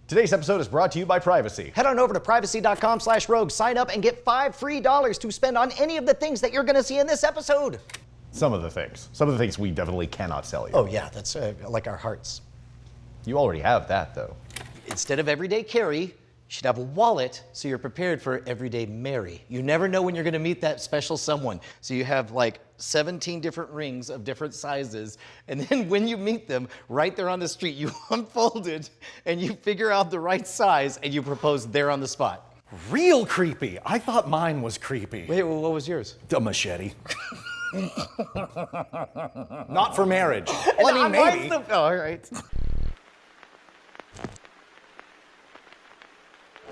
Today's episode is brought to you by Privacy. Head on over to privacy.com/rogue, sign up and get $5 free to spend on any of the things that you're gonna see in this episode. Some of the things we definitely cannot sell you. Oh yeah, that's like our hearts. You already have that though. Instead of everyday carry, you should have a wallet so you're prepared for everyday marry. You never know when you're gonna meet that special someone. So you have like 17 different rings of different sizes, and then when you meet them, right there on the street, you unfold it and you figure out the right size and you propose there on the spot. Real creepy. I thought mine was creepy. Wait, what was yours? A machete. Not for marriage. Well, I mean, maybe. Oh, all right.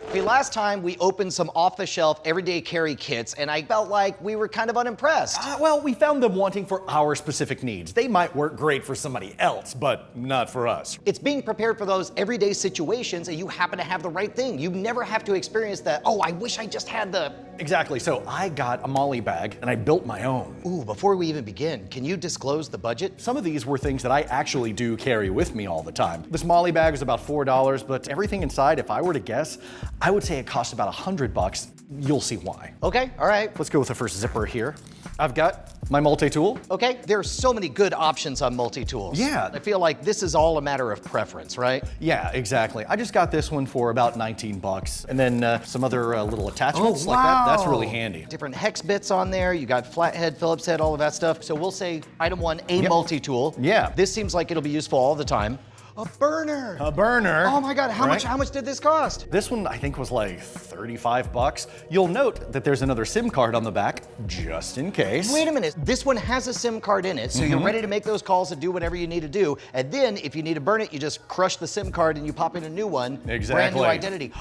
Okay, last time we opened some off-the-shelf everyday carry kits, and I felt like we were kind of unimpressed. Well, we found them wanting for our specific needs. They might work great for somebody else, but not for us. It's being prepared for those everyday situations, and you happen to have the right thing. You never have to experience that, oh, I wish I just had the... Exactly, so I got a Molle bag, and I built my own. Ooh, before we even begin, can you disclose the budget? Some of these were things that I actually do carry with me all the time. This Molle bag was about $4, but everything inside, if I were to guess, I would say it cost about $100. You'll see why. Okay, all right. Let's go with the first zipper here. I've got my multi-tool. Okay, there are so many good options on multi-tools. Yeah. I feel like this is all a matter of preference, right? Yeah, exactly. I just got this one for about $19. And then some other little attachments like that. That's really handy. Different hex bits on there. You got flathead, Phillips head, all of that stuff. So we'll say item one, a multi-tool. Yeah. This seems like it'll be useful all the time. A burner. A burner. Oh my God, how much did this cost? This one I think was like $35. You'll note that there's another SIM card on the back, just in case. Wait a minute, this one has a SIM card in it, so you're ready to make those calls and do whatever you need to do. And then if you need to burn it, you just crush the SIM card and you pop in a new one. Exactly. Brand new identity.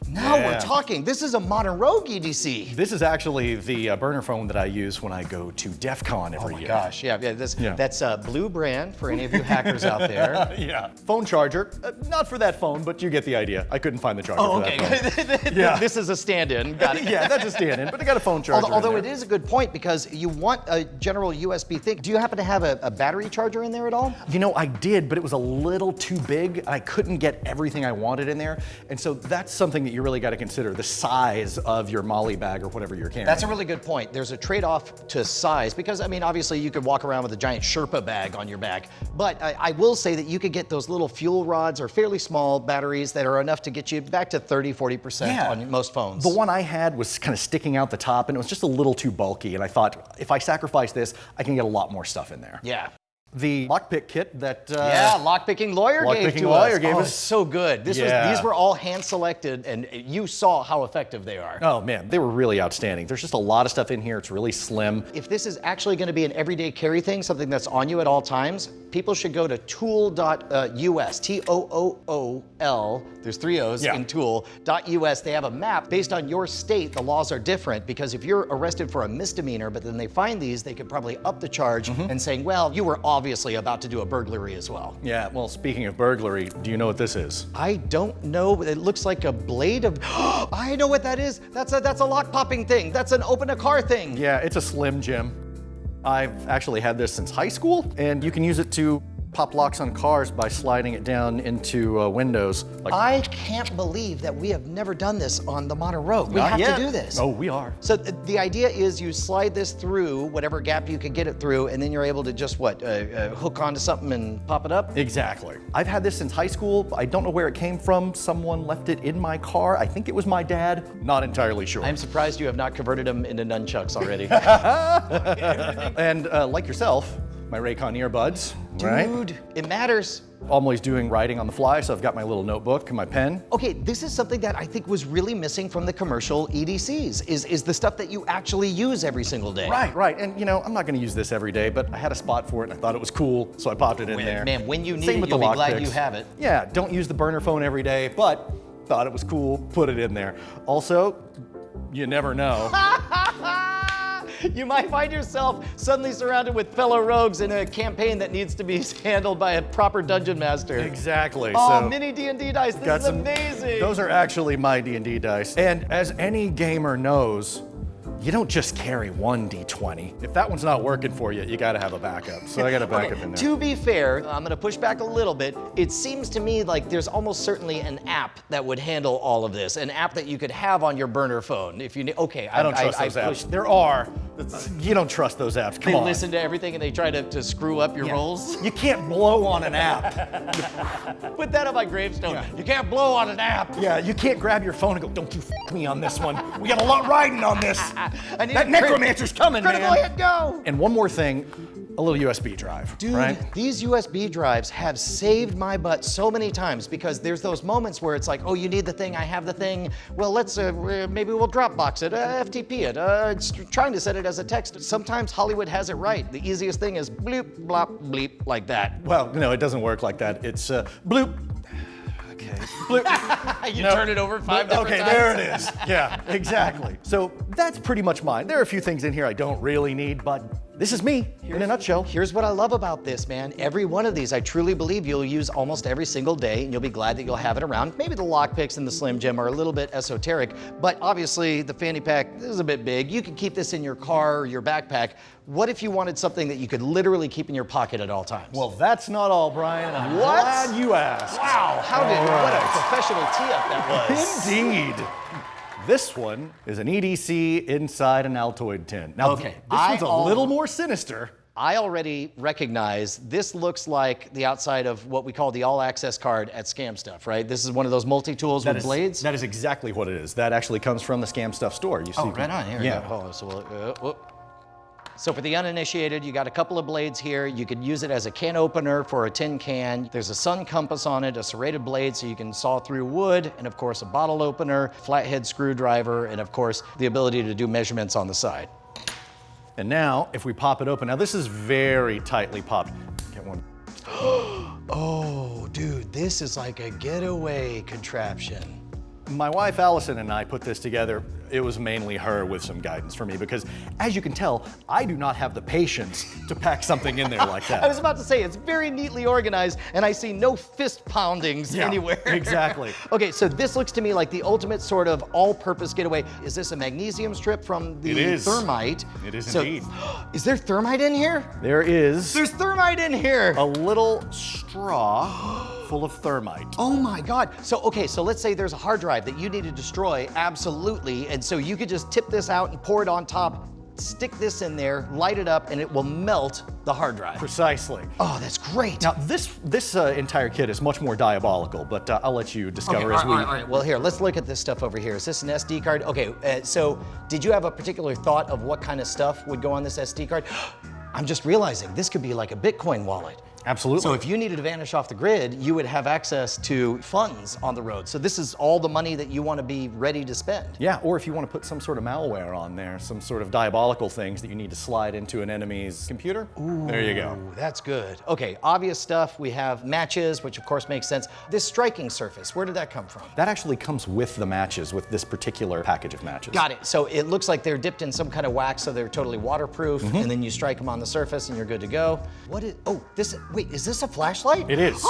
Now we're talking. This is a modern Rogue EDC. This is actually the burner phone that I use when I go to DEF CON every year. Oh my gosh, yeah, that's a Blue brand for any of you hackers out there. Yeah. Phone charger, not for that phone, but you get the idea. I couldn't find the charger for that phone. Yeah. This is a stand-in, got it. Yeah, that's a stand-in, but I got a phone charger Although it is a good point because you want a general USB thing. Do you happen to have a battery charger in there at all? You know, I did, but it was a little too big. I couldn't get everything I wanted in there. And so that's something that you really got to consider, the size of your Molle bag or whatever you're carrying. That's a really good point. There's a trade-off to size because, I mean, obviously you could walk around with a giant Sherpa bag on your back, but I will say that you could get those little fuel rods or fairly small batteries that are enough to get you back to 30-40% on most phones. The one I had was kind of sticking out the top and it was just a little too bulky, and I thought if I sacrifice this, I can get a lot more stuff in there. Yeah. The Lockpick Kit that Lockpicking Lawyer gave to us. So good. These were all hand selected, and you saw how effective they are. Oh man, they were really outstanding. There's just a lot of stuff in here. It's really slim. If this is actually going to be an everyday carry thing, something that's on you at all times, people should go to tool.us, T-O-O-O-L, there's 3 O's in tool.us. They have a map. Based on your state, the laws are different, because if you're arrested for a misdemeanor, but then they find these, they could probably up the charge and saying, well, you were obviously about to do a burglary as well. Yeah, well, speaking of burglary, do you know what this is? I don't know, but it looks like a blade of, I know what that is. That's a lock popping thing. That's an open a car thing. Yeah, it's a Slim Jim. I've actually had this since high school, and you can use it to pop locks on cars by sliding it down into windows. I can't believe that we have never done this on the Modern Rogue. We have to do this. Oh, we are. So the idea is you slide this through whatever gap you can get it through, and then you're able to just hook onto something and pop it up? Exactly. I've had this since high school. I don't know where it came from. Someone left it in my car. I think it was my dad. Not entirely sure. I'm surprised you have not converted them into nunchucks already. And like yourself, my Raycon earbuds. Dude, it matters. Always doing writing on the fly, so I've got my little notebook and my pen. Okay, this is something that I think was really missing from the commercial EDCs, is the stuff that you actually use every single day. Right, and you know, I'm not gonna use this every day, but I had a spot for it and I thought it was cool, so I popped it in there. Man, when you need it, you'll be glad you have it. Yeah, don't use the burner phone every day, but thought it was cool, put it in there. Also, you never know. You might find yourself suddenly surrounded with fellow rogues in a campaign that needs to be handled by a proper dungeon master. Exactly. Oh, so mini D&D dice, this is amazing. Those are actually my D&D dice. And as any gamer knows, you don't just carry one D20. If that one's not working for you, you gotta have a backup. So I got a backup in there. To be fair, I'm gonna push back a little bit. It seems to me like there's almost certainly an app that would handle all of this, an app that you could have on your burner phone if you need. Okay, I don't trust those apps. There are. You don't trust those apps. Come on. They listen to everything and they try to screw up your rolls. You can't blow on an app. Put that on my gravestone. Yeah. You can't blow on an app. Yeah, you can't grab your phone and go, don't you f me on this one. We got a lot riding on this. That necromancer's coming, man. Critical hit, go. And one more thing, a little USB drive. Dude, right? These USB drives have saved my butt so many times because there's those moments where it's like, oh, you need the thing, I have the thing. Well, let's, maybe we'll Dropbox it, FTP it, it's trying to set it as a text. Sometimes Hollywood has it right. The easiest thing is bloop, blop, bleep, like that. Well, no, it doesn't work like that. It's bloop. Okay. Bloop. You turn it over 5 different times. Okay, there it is. Yeah, exactly. So that's pretty much mine. There are a few things in here I don't really need, but this is me in a nutshell. Here's what I love about this, man. Every one of these, I truly believe you'll use almost every single day, and you'll be glad that you'll have it around. Maybe the lockpicks and the Slim Jim are a little bit esoteric, but obviously the fanny pack is a bit big. You can keep this in your car or your backpack. What if you wanted something that you could literally keep in your pocket at all times? Well, that's not all, Brian. I'm glad you asked. Wow, what a professional tee-up that was. Indeed. This one is an EDC inside an Altoid tin. Now, this one's a little more sinister. I already recognize this looks like the outside of what we call the all-access card at Scam Stuff, right? This is one of those multi-tools with blades? That is exactly what it is. That actually comes from the Scam Stuff store. You see, right on. Here we go. So for the uninitiated, you got a couple of blades here. You could use it as a can opener for a tin can. There's a sun compass on it, a serrated blade so you can saw through wood, and of course a bottle opener, flathead screwdriver, and of course the ability to do measurements on the side. And now, if we pop it open, now this is very tightly popped. Get one. Oh, dude, this is like a getaway contraption. My wife Allison and I put this together. It was mainly her with some guidance for me because, as you can tell, I do not have the patience to pack something in there like that. I was about to say, it's very neatly organized, and I see no fist poundings anywhere. Exactly. Okay, so this looks to me like the ultimate sort of all-purpose getaway. Is this a magnesium strip from the thermite? It is indeed. Is there thermite in here? There is. There's thermite in here. A little straw full of thermite. Oh my God. So, okay, so let's say there's a hard drive that you need to destroy, absolutely, and so you could just tip this out and pour it on top, stick this in there, light it up, and it will melt the hard drive. Precisely. Oh, that's great. Now, this entire kit is much more diabolical, but I'll let you discover as we... All right. Well, here, let's look at this stuff over here. Is this an SD card? Okay, so did you have a particular thought of what kind of stuff would go on this SD card? I'm just realizing this could be like a Bitcoin wallet. Absolutely. So if you needed to vanish off the grid, you would have access to funds on the road. So this is all the money that you want to be ready to spend. Yeah, or if you want to put some sort of malware on there, some sort of diabolical things that you need to slide into an enemy's computer. Ooh, there you go. That's good. Okay, obvious stuff. We have matches, which of course makes sense. This striking surface, where did that come from? That actually comes with the matches, with this particular package of matches. Got it. So it looks like they're dipped in some kind of wax, so they're totally waterproof, and then you strike them on the surface and you're good to go. What is, wait, is this a flashlight? It is.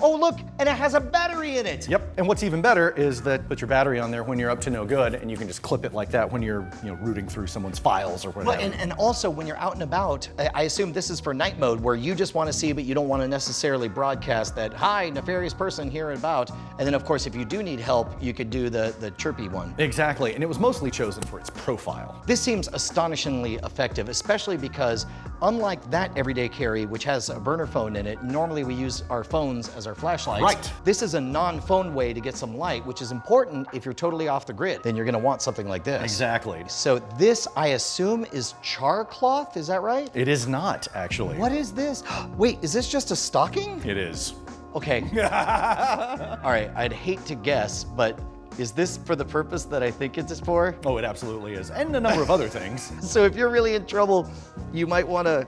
Oh, look, and it has a battery in it. Yep, and what's even better is that put your battery on there when you're up to no good, and you can just clip it like that when you're rooting through someone's files or whatever. Well, and also when you're out and about, I assume this is for night mode where you just want to see, but you don't want to necessarily broadcast that, hi, nefarious person here and about. And then of course, if you do need help, you could do the chirpy one. Exactly, and it was mostly chosen for its profile. This seems astonishingly effective, especially because unlike that everyday carry, which has a burner phone in it, normally we use our phones as our flashlights. Right. This is a non-phone way to get some light, which is important if you're totally off the grid. Then you're gonna want something like this. Exactly. So this, I assume, is char cloth, is that right? It is not, actually. What is this? Wait, is this just a stocking? It is. Okay. All right, I'd hate to guess, but is this for the purpose that I think it's for? Oh, it absolutely is, and a number of other things. So if you're really in trouble, you might want to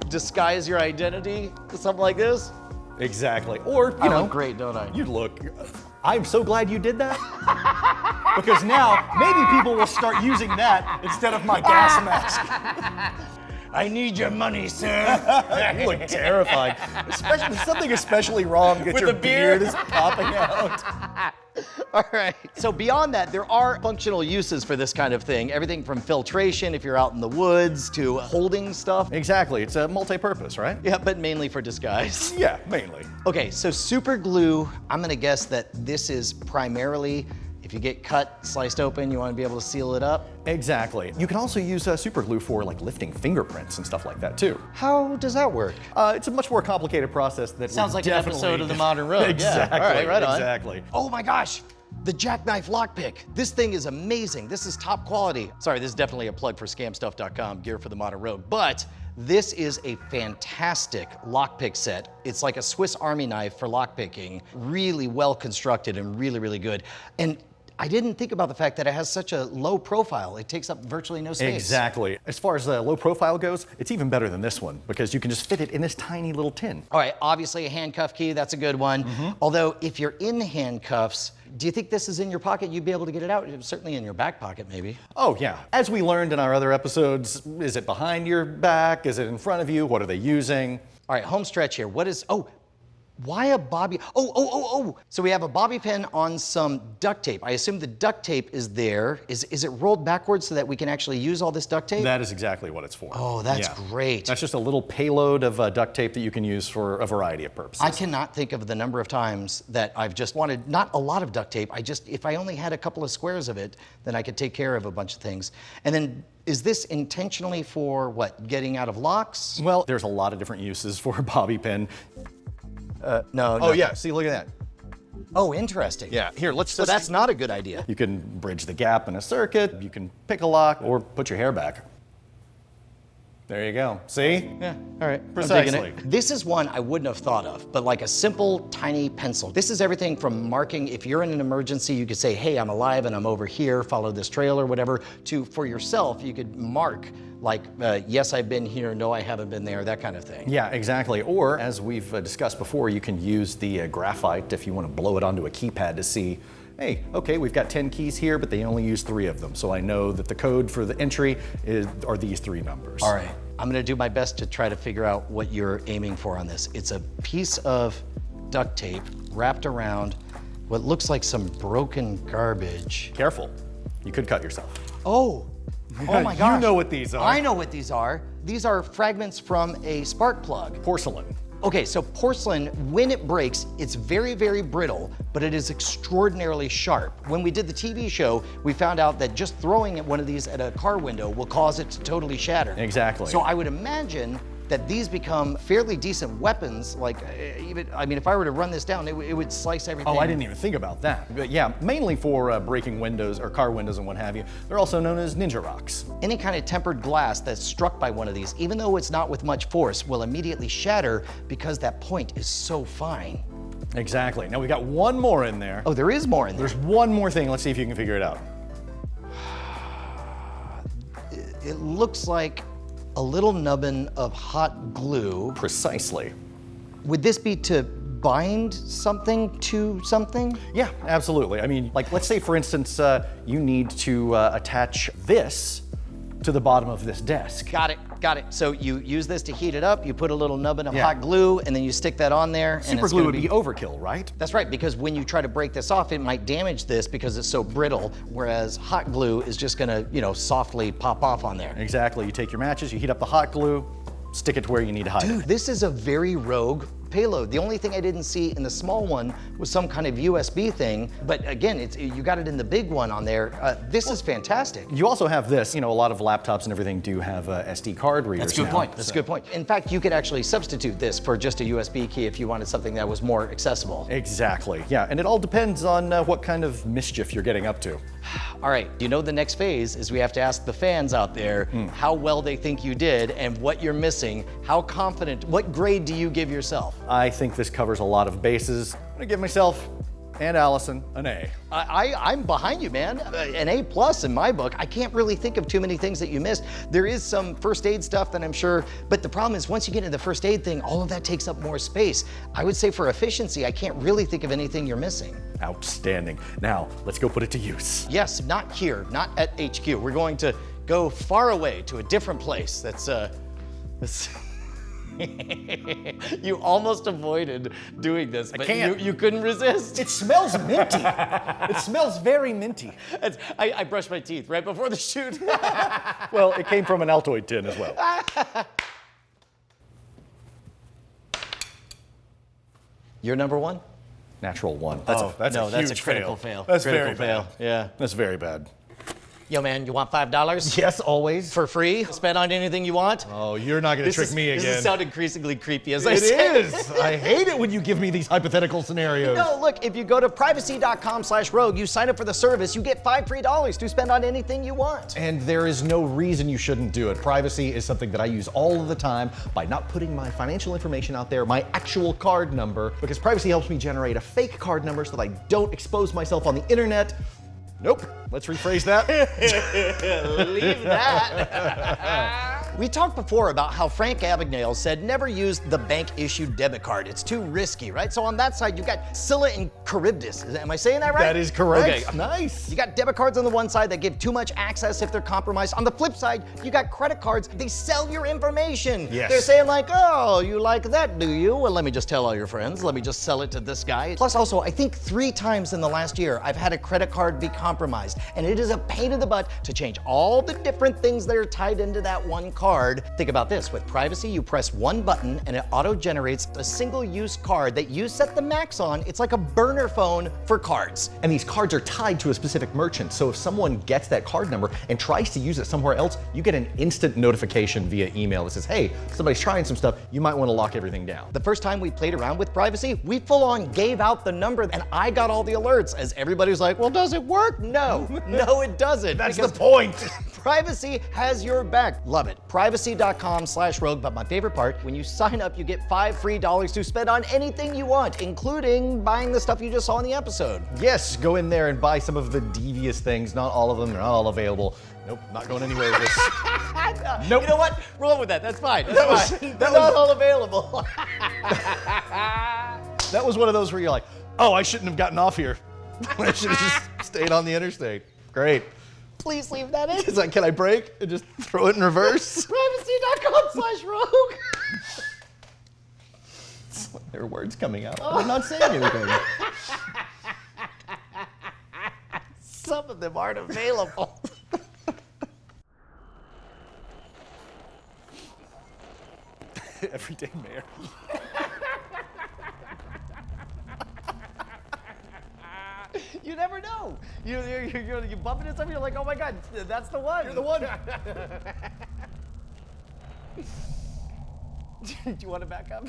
disguise your identity with something like this? Exactly. Or, I look great, don't I? You look. I'm so glad you did that. Because now, maybe people will start using that instead of my gas mask. I need your money, sir. You look terrified. Especially, something especially wrong because your the beard. beard is popping out. All right. So beyond that, there are functional uses for this kind of thing. Everything from filtration, if you're out in the woods, to holding stuff. Exactly. It's a multi-purpose, right? Yeah, but mainly for disguise. Yeah, mainly. Okay, so super glue, I'm gonna guess that this is primarily, if you get cut, sliced open, you wanna be able to seal it up. Exactly. You can also use super glue for like lifting fingerprints and stuff like that too. How does that work? It's a much more complicated process that Sounds we like an definitely... episode of The Modern Rogue. Exactly. Yeah. All right, right on. Exactly. Oh my gosh, the Jackknife Lockpick. This thing is amazing. This is top quality. Sorry, this is definitely a plug for scamstuff.com, gear for the Modern Rogue, but this is a fantastic lockpick set. It's like a Swiss Army knife for lockpicking, really well constructed and really, really good. And I didn't think about the fact that it has such a low profile. It takes up virtually no space. Exactly. As far as the low profile goes, it's even better than this one because you can just fit it in this tiny little tin. All right, obviously a handcuff key, that's a good one. Although if you're in handcuffs, do you think this is in your pocket? You'd be able to get it out? Certainly in your back pocket, maybe. Oh yeah. As we learned in our other episodes, is it behind your back? Is it in front of you? What are they using? All right, home stretch here. What is, why a bobby? So we have a bobby pin on some duct tape. I assume the duct tape is there. Is it rolled backwards so that we can actually use all this duct tape? That is exactly what it's for. Oh, that's great. That's just a little payload of duct tape that you can use for a variety of purposes. I cannot think of the number of times that I've just wanted, not a lot of duct tape, if I only had a couple of squares of it, then I could take care of a bunch of things. And then, is this intentionally for what, getting out of locks? Well, there's a lot of different uses for a bobby pin. No. Oh yeah, see, look at that. Oh, interesting. Yeah, here, So that's not a good idea. You can bridge the gap in a circuit, you can pick a lock, or put your hair back. There you go. See? Yeah, all right. Precisely. I'm digging it. This is one I wouldn't have thought of, but like a simple, tiny pencil. This is everything from marking, if you're in an emergency, you could say, hey, I'm alive and I'm over here, follow this trail or whatever, to, for yourself, you could mark like, yes, I've been here, no, I haven't been there, that kind of thing. Yeah, exactly. Or, as we've discussed before, you can use the graphite if you want to blow it onto a keypad to see, hey, okay, we've got 10 keys here, but they only use 3 of them. So I know that the code for the entry are these 3 numbers. All right, I'm gonna do my best to try to figure out what you're aiming for on this. It's a piece of duct tape wrapped around what looks like some broken garbage. Careful, you could cut yourself. Oh my gosh. You know what these are. I know what these are. These are fragments from a spark plug. Porcelain. Okay, so porcelain, when it breaks, it's very, very brittle, but it is extraordinarily sharp. When we did the TV show, we found out that just throwing one of these at a car window will cause it to totally shatter. Exactly. So I would imagine that these become fairly decent weapons. Like, if I were to run this down, it would slice everything. Oh, I didn't even think about that. But yeah, mainly for breaking windows or car windows and what have you. They're also known as ninja rocks. Any kind of tempered glass that's struck by one of these, even though it's not with much force, will immediately shatter because that point is so fine. Exactly. Now we got one more in there. Oh, there is more in there. There's one more thing. Let's see if you can figure it out. It looks like a little nubbin of hot glue. Precisely. Would this be to bind something to something? Yeah, absolutely. I mean, like, let's say, for instance, you need to attach this to the bottom of this desk. Got it. So you use this to heat it up, you put a little nubbin of Yeah. hot glue, and then you stick that on there. and it's Superglue gonna would be overkill, right? That's right, because when you try to break this off, it might damage this because it's so brittle, whereas hot glue is just gonna, softly pop off on there. Exactly. You take your matches, you heat up the hot glue, stick it to where you need to hide Dude, it. this is a very rogue payload. The only thing I didn't see in the small one was some kind of USB thing, but again, you got it in the big one on there. This is fantastic. You also have this. A lot of laptops and everything do have SD card readers. That's a good point. That's a good point. In fact, you could actually substitute this for just a USB key if you wanted something that was more accessible. Exactly. Yeah, and it all depends on what kind of mischief you're getting up to. All right, the next phase is we have to ask the fans out there how well they think you did and what you're missing, how confident, what grade do you give yourself? I think this covers a lot of bases. I'm gonna give myself and Allison an A. I'm behind you, man. An A+ in my book. I can't really think of too many things that you missed. There is some first aid stuff that I'm sure, but the problem is once you get into the first aid thing, all of that takes up more space. I would say for efficiency, I can't really think of anything you're missing. Outstanding. Now, let's go put it to use. Yes, not here, not at HQ. We're going to go far away to a different place that's You almost avoided doing this, but can't. you couldn't resist. It smells minty. It smells very minty. I brushed my teeth right before the shoot. Well, it came from an Altoid tin as well. You're number one? Natural one. That's a that's a huge critical fail. That's critical very fail. bad. Yeah. That's very bad. Yo, man, you want $5? Yes, always. For free? Spend on anything you want? Oh, you're not going to trick me again. This sounds increasingly creepy as I It say. is. I hate it when you give me these hypothetical scenarios. No, look, if you go to privacy.com/rogue, you sign up for the service, you get $5 free to spend on anything you want. And there is no reason you shouldn't do it. Privacy is something that I use all of the time by not putting my financial information out there, my actual card number, because privacy helps me generate a fake card number so that I don't expose myself on the internet. Nope. Let's rephrase that. Leave that. We talked before about how Frank Abagnale said never use the bank-issued debit card. It's too risky, right? So on that side, you got Scylla and Charybdis. Am I saying that right? That is correct. Okay. Nice. You got debit cards on the one side that give too much access if they're compromised. On the flip side, you got credit cards. They sell your information. Yes. They're saying like, oh, you like that, do you? Well, let me just tell all your friends. Let me just sell it to this guy. Plus also, I think 3 times in the last year, I've had a credit card be compromised. And it is a pain in the butt to change all the different things that are tied into that one card. Think about this. With privacy, you press one button and it auto-generates a single-use card that you set the max on. It's like a burner phone for cards. And these cards are tied to a specific merchant. So if someone gets that card number and tries to use it somewhere else, you get an instant notification via email that says, hey, somebody's trying some stuff. You might want to lock everything down. The first time we played around with privacy, we full-on gave out the number and I got all the alerts as everybody was like, well, does it work? No, no, it doesn't. That's the because point. Privacy has your back. Love it. Privacy.com/rogue. But my favorite part, when you sign up, you get $5 free to spend on anything you want, including buying the stuff you just saw in the episode. Yes, go in there and buy some of the devious things. Not all of them. They're not all available. Nope, not going anywhere with this. Nope. You know what? Roll with that. That's fine. That's fine. They're not all available. That was one of those where you're like, oh, I shouldn't have gotten off here. I should have just stayed on the interstate. Great. Please leave that in. It's like, can I brake and just throw it in reverse? Privacy.com/rogue. There are words coming out. I'm not saying anything. Some of them aren't available. Everyday mayor. You never know. You bump into something, you're like, oh my God, that's the one. You're the one. Do you want to back up?